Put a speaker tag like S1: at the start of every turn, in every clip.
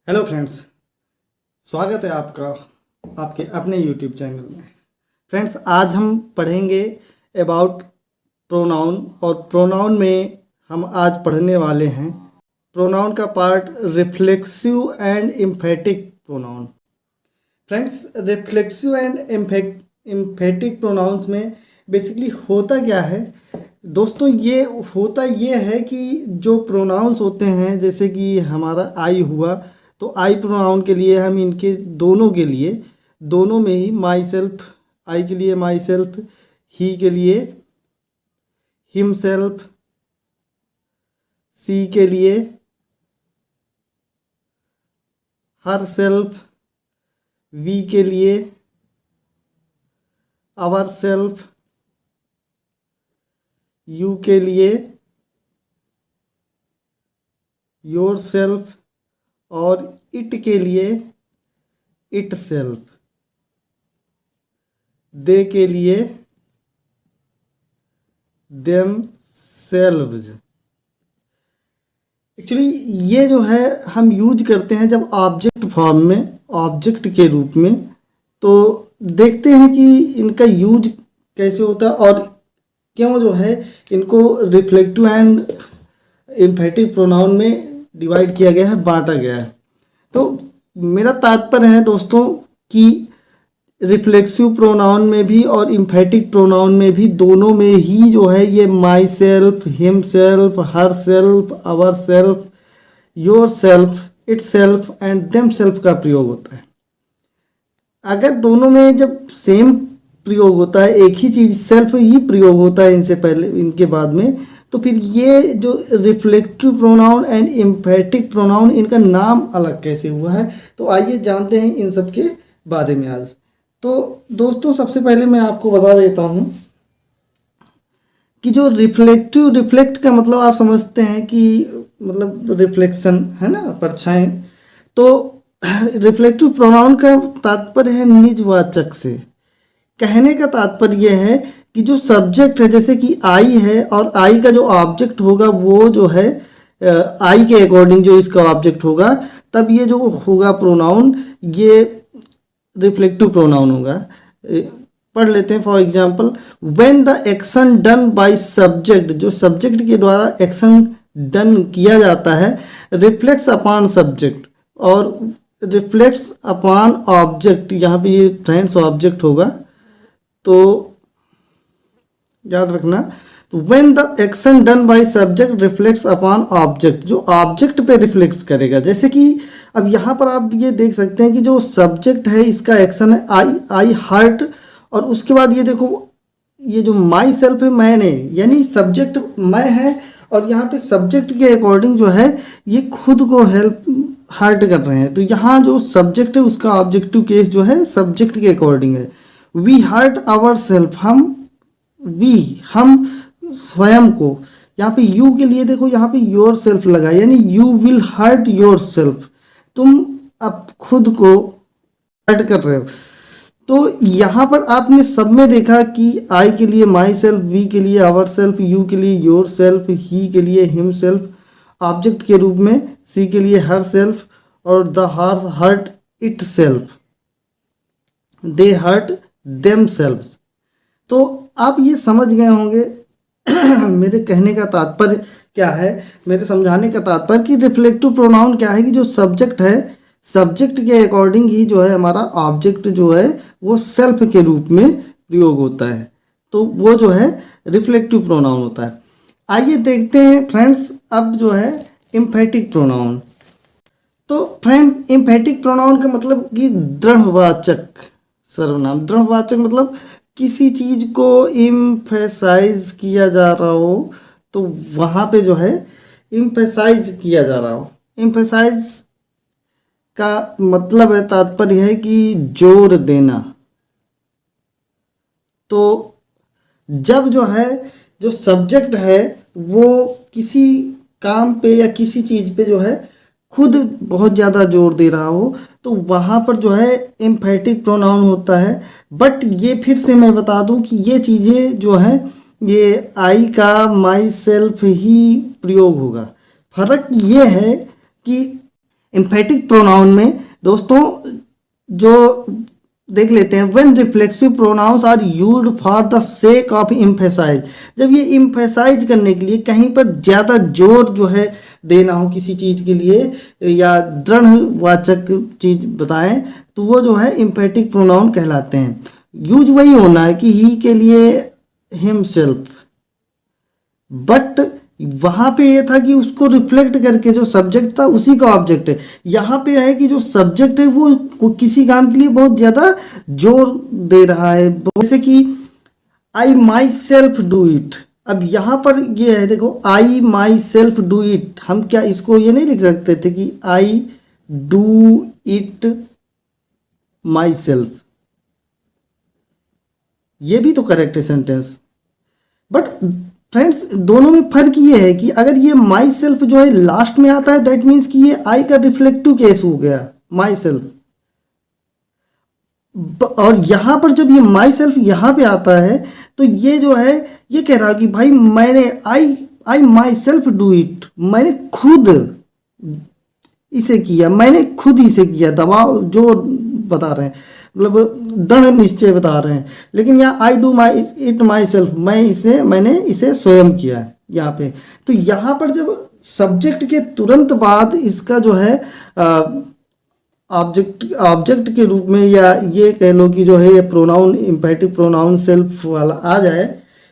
S1: Hello friends, स्वागत है आपका आपके अपने यूट्यूब चैनल में। फ्रेंड्स, आज हम पढ़ेंगे अबाउट प्रोनाउन और प्रोनाउन में हम आज पढ़ने वाले हैं प्रोनाउन का part reflexive and emphatic pronoun. Friends, reflexive and emphatic pronouns में बेसिकली होता क्या है दोस्तों, ये होता ये है कि जो प्रोनाउंस होते हैं, जैसे कि हमारा आई हुआ, तो आई प्रोनाउन के लिए हम इनके दोनों में ही माई सेल्फ, आई के लिए माई सेल्फ, ही के लिए हिम सेल्फ, सी के लिए हर सेल्फ, वी के लिए आवर सेल्फ, यू के लिए योर सेल्फ और इट के लिए इट सेल्फ, दे के लिए देम सेल्व्स। एक्चुअली ये जो है हम यूज करते हैं जब ऑब्जेक्ट फॉर्म में, ऑब्जेक्ट के रूप में। तो देखते हैं कि इनका यूज कैसे होता है और क्यों जो है इनको रिफ्लेक्टिव एंड एम्फेटिक प्रोनाउन में डिवाइड किया गया है, बांटा गया है। तो मेरा तात्पर्य है दोस्तों कि रिफ्लेक्सिव प्रोनाउन में भी और एम्फेटिक प्रोनाउन में भी, दोनों में ही जो है ये myself, himself, herself, ourself, yourself, itself and themself का प्रयोग होता है। अगर दोनों में जब सेम प्रयोग होता है, एक ही चीज़ सेल्फ ही प्रयोग होता है इनसे पहले, इनके बाद में, तो फिर ये जो reflective pronoun and emphatic pronoun, इनका नाम अलग कैसे हुआ है, तो आइए जानते हैं इन सब के बारे में आज। तो दोस्तों, सबसे पहले मैं आपको बता देता हूँ कि जो रिफ्लेक्ट का मतलब आप समझते हैं कि मतलब रिफ्लेक्शन है ना, परछाई। तो रिफ्लेक्टिव प्रोनाउन का तात्पर्य है निजवाचक से। कहने का तात्पर्य यह है कि जो सब्जेक्ट है, जैसे कि आई है, और आई का जो ऑब्जेक्ट होगा वो जो है आई के अकॉर्डिंग जो इसका ऑब्जेक्ट होगा, तब ये जो होगा प्रोनाउन, ये रिफ्लेक्टिव प्रोनाउन होगा। पढ़ लेते हैं। For example, when the action done by subject, जो सब्जेक्ट के द्वारा एक्शन डन किया जाता है, रिफ्लेक्ट्स अपॉन सब्जेक्ट और रिफ्लेक्ट्स अपॉन ऑब्जेक्ट, यहाँ पे ये फ्रेंड्स ऑब्जेक्ट होगा, तो याद रखना। तो when the action done by subject reflects upon object, जो ऑब्जेक्ट पे रिफ्लेक्ट करेगा। जैसे कि अब यहाँ पर आप ये देख सकते हैं कि जो सब्जेक्ट है, इसका एक्शन है आई हर्ट, और उसके बाद ये देखो, ये जो माई सेल्फ है, मैंने, यानी सब्जेक्ट मैं है, और यहाँ पे सब्जेक्ट के अकॉर्डिंग जो है ये खुद को हर्ट कर रहे हैं। तो यहाँ जो सब्जेक्ट है उसका ऑब्जेक्टिव केस जो है सब्जेक्ट के अकॉर्डिंग है। वी हर्ट आवर सेल्फ, हम स्वयं को। यहाँ पे यू के लिए देखो, यहाँ पे योर सेल्फ लगा, यानी you will hurt yourself, तुम अब खुद को हर्ट कर रहे हो। तो यहाँ पर आपने सब में देखा कि आई के लिए माई सेल्फ, वी के लिए आवर सेल्फ, यू के लिए योर सेल्फ, ही के लिए हिम सेल्फ, ऑब्जेक्ट के रूप में सी के लिए हर सेल्फ, और the hurt itself, they hurt देम सेल्व्स। तो आप ये समझ गए होंगे मेरे कहने का तात्पर्य क्या है, मेरे समझाने का तात्पर्य कि रिफ्लेक्टिव प्रोनाउन क्या है, कि जो सब्जेक्ट है, सब्जेक्ट के अकॉर्डिंग ही जो है हमारा ऑब्जेक्ट जो है वो सेल्फ के रूप में प्रयोग होता है, तो वो जो है रिफ्लेक्टिव प्रोनाउन होता है। आइए देखते हैं फ्रेंड्स अब जो है एम्फेटिक प्रोनाउन। तो फ्रेंड्स, एम्फेटिक प्रोनाउन का मतलब कि दृढ़वाचक सर्वनाम। दृढ़वाचक मतलब किसी चीज़ को इम्फेसाइज किया जा रहा हो, तो वहाँ पे जो है इम्फेसाइज किया जा रहा हो। इम्फेसाइज का मतलब है, तात्पर्य है कि जोर देना। तो जब जो है जो सब्जेक्ट है वो किसी काम पे या किसी चीज़ पे जो है खुद बहुत ज़्यादा जोर दे रहा हो, तो वहाँ पर जो है एम्फेटिक प्रोनाउन होता है। बट ये फिर से मैं बता दूं कि ये चीज़ें जो है ये आई का माई सेल्फ ही प्रयोग होगा। फर्क ये है कि एम्फेटिक प्रोनाउन में दोस्तों जो देख लेते हैं, when reflexive pronouns are used for the sake of emphasise, जब ये इम्फेसाइज करने के लिए कहीं पर ज़्यादा जोर जो है देना हो किसी चीज़ के लिए या दृढ़वाचक चीज़ बताएं तो वो जो है इम्फेटिक प्रोनाउन कहलाते हैं। यूज वही होना है कि ही के लिए हिमसेल्फ, बट वहां पे ये था कि उसको रिफ्लेक्ट करके जो सब्जेक्ट था उसी का ऑब्जेक्ट है। यहाँ पे है कि जो सब्जेक्ट है वो किसी काम के लिए बहुत ज़्यादा जोर दे रहा है, जैसे कि आई माई सेल्फ डू इट। अब यहाँ पर ये है देखो, आई माई सेल्फ डू इट, हम क्या इसको ये नहीं लिख सकते थे कि I do it my self, ये भी तो करेक्ट है सेंटेंस। बट फ्रेंड्स दोनों में फर्क ये है कि अगर ये माई सेल्फ जो है लास्ट में आता है दैट मीन्स कि ये आई का रिफ्लेक्टिव केस हो गया माई सेल्फ, और यहां पर जब ये माई सेल्फ यहां पे आता है तो ये जो है ये कह रहा है कि भाई मैंने आई माई सेल्फ डू इट, मैंने खुद इसे किया, मैंने खुद इसे किया, दबाव जो बता रहे हैं मतलब दृढ़ निश्चय बता रहे हैं। लेकिन यहाँ I do my it my self, मैंने इसे स्वयं किया है यहाँ पे। तो यहाँ पर जब सब्जेक्ट के तुरंत बाद इसका जो है ऑब्जेक्ट के रूप में या ये कह लो कि जो है ये प्रोनाउन इम्पेरेटिव प्रोनाउन सेल्फ वाला आ जाए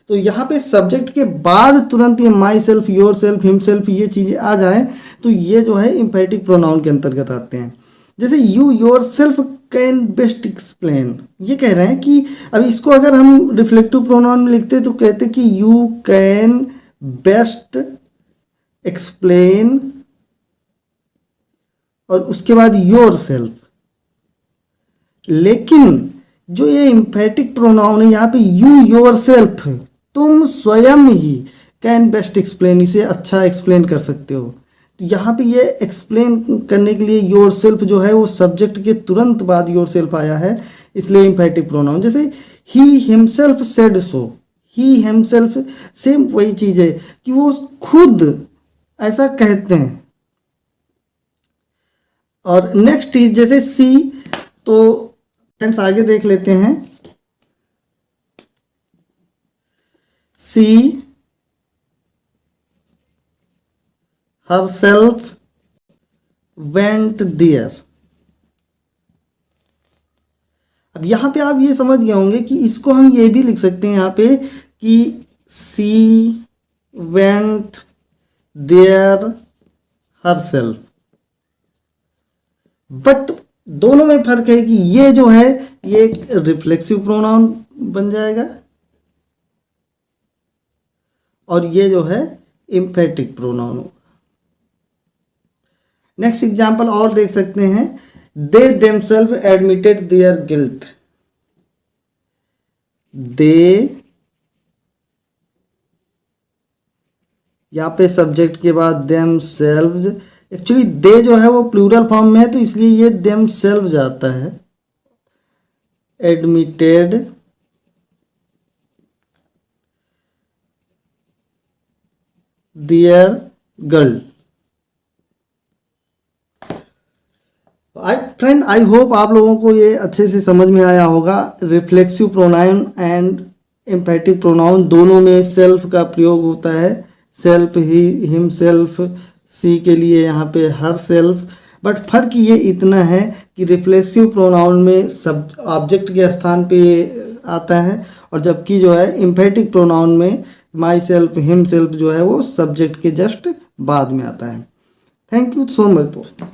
S1: तो यहाँ पे सब्जेक्ट के बाद तुरंत ये my self, your self, him self ये चीज़ें आ जाएं तो ये जो है इम्पेरेटिव प्रोनाउन के अंतर्गत आते हैं। जैसे you your self can best explain, ये कह रहे हैं कि अब इसको अगर हम रिफ्लेक्टिव प्रोनाउन में लिखते तो कहते कि यू कैन बेस्ट एक्सप्लेन और उसके बाद योर सेल्फ। लेकिन जो ये इम्फेटिक प्रोनाउन है यहाँ पे यू योर सेल्फ है, तुम स्वयं ही कैन बेस्ट एक्सप्लेन, इसे अच्छा एक्सप्लेन कर सकते हो। तो यहाँ पे ये एक्सप्लेन करने के लिए योर सेल्फ जो है वो सब्जेक्ट के तुरंत बाद योर सेल्फ आया है, इसलिए इम्फेटिक प्रोनाउन। जैसे he himself said so, he himself same वही चीज़ है कि वो खुद ऐसा कहते हैं। और नेक्स्ट चीज जैसे सी, तो फ्रेंड्स आगे देख लेते हैं। सी herself went there। अब यहां पे आप ये समझ गए होंगे कि इसको हम ये भी लिख सकते हैं यहाँ पे कि she went there herself, but दोनों में फर्क है कि ये जो है ये एक रिफ्लेक्सिव प्रोनाउन बन जाएगा और ये जो है इम्फेटिक प्रोनाउन होगा। नेक्स्ट एग्जाम्पल और देख सकते हैं, they themselves admitted their guilt. They, यहाँ पे सब्जेक्ट के बाद देमसेल्व्स, एक्चुअली दे जो है वो प्लूरल फॉर्म में है तो इसलिए ये देमसेल्व्स आता है। Admitted their guilt. Friend I hope आप लोगों को ये अच्छे से समझ में आया होगा। Reflexive pronoun and emphatic pronoun दोनों में सेल्फ का प्रयोग होता है। सेल्फ, ही, हिम सेल्फ, सी के लिए यहाँ पे हर सेल्फ। बट फर्क ये इतना है कि रिफ्लेक्सिव प्रोनाउन में सब ऑब्जेक्ट के स्थान पे आता है और जबकि जो है एम्फेटिक प्रोनाउन में माई सेल्फ, हिम सेल्फ जो है वो सब्जेक्ट के जस्ट बाद में आता है। थैंक यू सो मच दोस्तों।